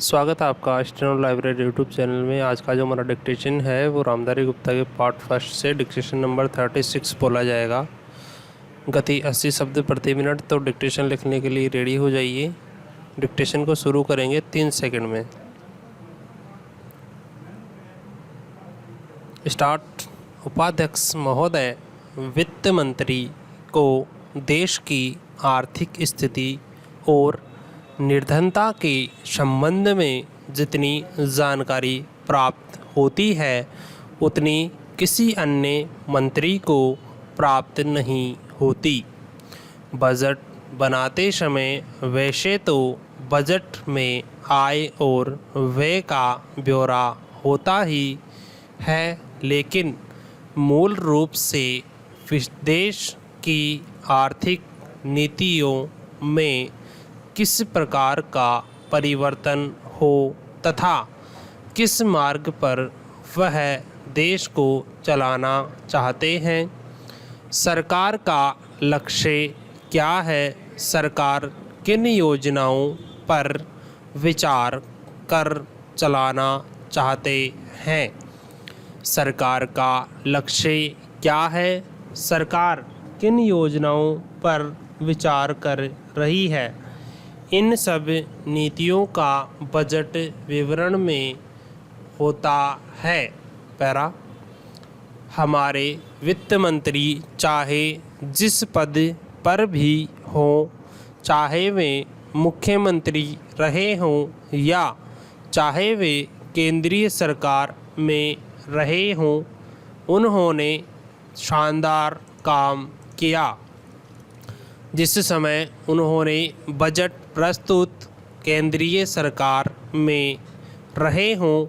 स्वागत है आपका स्टेनो लाइब्रेरी यूट्यूब चैनल में। आज का जो हमारा डिक्टेशन है वो रामधारी गुप्ता के पार्ट फर्स्ट से डिक्टेशन नंबर 36 बोला जाएगा। गति 80 शब्द प्रति मिनट। तो डिक्टेशन लिखने के लिए रेडी हो जाइए। डिक्टेशन को शुरू करेंगे 3 सेकंड में। स्टार्ट। उपाध्यक्ष महोदय, वित्त मंत्री को देश की आर्थिक स्थिति और निर्धनता के संबंध में जितनी जानकारी प्राप्त होती है उतनी किसी अन्य मंत्री को प्राप्त नहीं होती। बजट बनाते समय वैसे तो बजट में आय और व्यय का ब्यौरा होता ही है, लेकिन मूल रूप से देश की आर्थिक नीतियों में किस प्रकार का परिवर्तन हो तथा किस मार्ग पर वह देश को चलाना चाहते हैं, सरकार का लक्ष्य क्या है, सरकार किन योजनाओं पर विचार कर चलाना चाहते हैं, सरकार का लक्ष्य क्या है, सरकार किन योजनाओं पर विचार कर रही है, इन सब नीतियों का बजट विवरण में होता है। पैरा। हमारे वित्त मंत्री चाहे जिस पद पर भी हों, चाहे वे मुख्यमंत्री रहे हों या चाहे वे केंद्रीय सरकार में रहे हों, उन्होंने शानदार काम किया। जिस समय उन्होंने बजट प्रस्तुत केंद्रीय सरकार में रहे हों,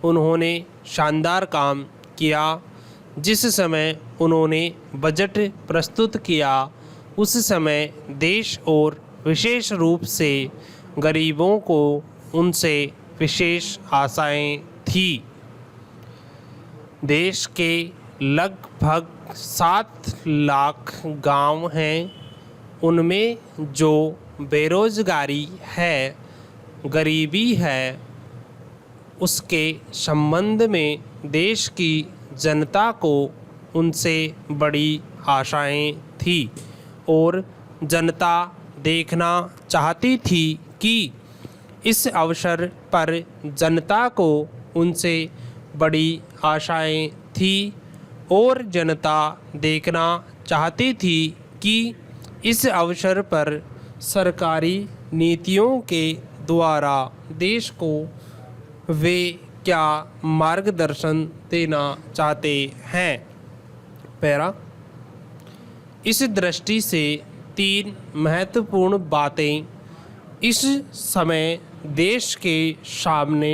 उन्होंने शानदार काम किया। जिस समय उन्होंने बजट प्रस्तुत किया उस समय देश और विशेष रूप से गरीबों को उनसे विशेष आशाएं थी। देश के लगभग 7 लाख गांव हैं, उनमें जो बेरोजगारी है, गरीबी है, उसके संबंध में देश की जनता को उनसे बड़ी आशाएं थी और जनता देखना चाहती थी कि इस अवसर पर जनता को उनसे बड़ी आशाएं थी और जनता देखना चाहती थी कि इस अवसर पर सरकारी नीतियों के द्वारा देश को वे क्या मार्गदर्शन देना चाहते हैं। पैरा। इस दृष्टि से 3 महत्वपूर्ण बातें इस समय देश के सामने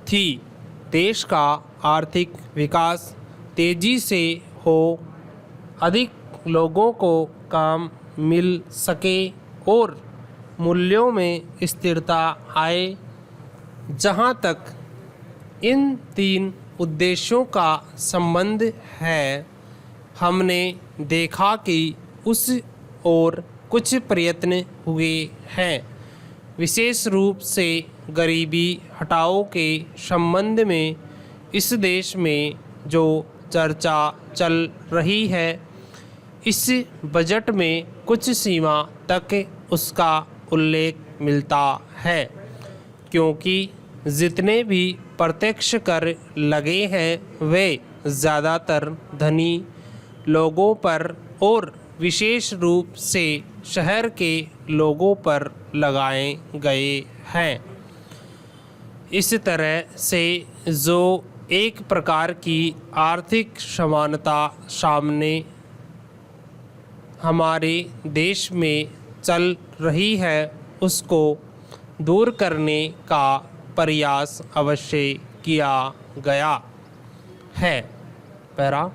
थी। देश का आर्थिक विकास तेजी से हो, अधिक लोगों को काम मिल सके और मूल्यों में स्थिरता आए। जहाँ तक इन 3 उद्देश्यों का संबंध है, हमने देखा कि उस ओर कुछ प्रयत्न हुए हैं। विशेष रूप से गरीबी हटाओ के संबंध में इस देश में जो चर्चा चल रही है, इस बजट में कुछ सीमा तक उसका उल्लेख मिलता है, क्योंकि जितने भी प्रत्यक्ष कर लगे हैं वे ज़्यादातर धनी लोगों पर और विशेष रूप से शहर के लोगों पर लगाए गए हैं। इस तरह से जो एक प्रकार की आर्थिक समानता सामने हमारे देश में चल रही है, उसको दूर करने का प्रयास अवश्य किया गया है। पैरा।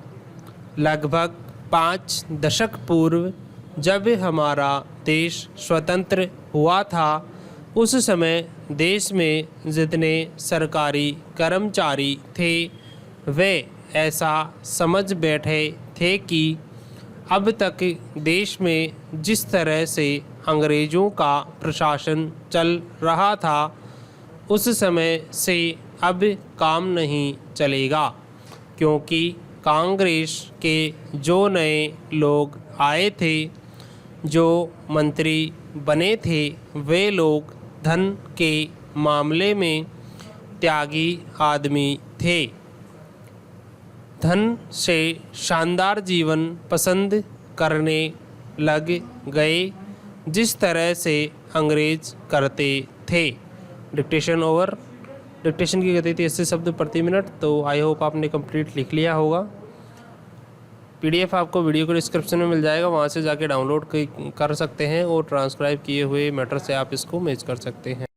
लगभग 5 दशक पूर्व जब हमारा देश स्वतंत्र हुआ था, उस समय देश में जितने सरकारी कर्मचारी थे वे ऐसा समझ बैठे थे कि अब तक देश में जिस तरह से अंग्रेज़ों का प्रशासन चल रहा था उस समय से अब काम नहीं चलेगा, क्योंकि कांग्रेस के जो नए लोग आए थे, जो मंत्री बने थे, वे लोग धन के मामले में त्यागी आदमी थे। धन से शानदार जीवन पसंद करने लग गए, जिस तरह से अंग्रेज करते थे। Dictation over. डिक्टेशन की गति थी 80 शब्द प्रति मिनट। तो आई होप आपने कंप्लीट लिख लिया होगा। PDF आपको वीडियो के डिस्क्रिप्शन में मिल जाएगा, वहाँ से जाके डाउनलोड कर सकते हैं और ट्रांसक्राइब किए हुए मैटर से आप इसको मैच कर सकते हैं।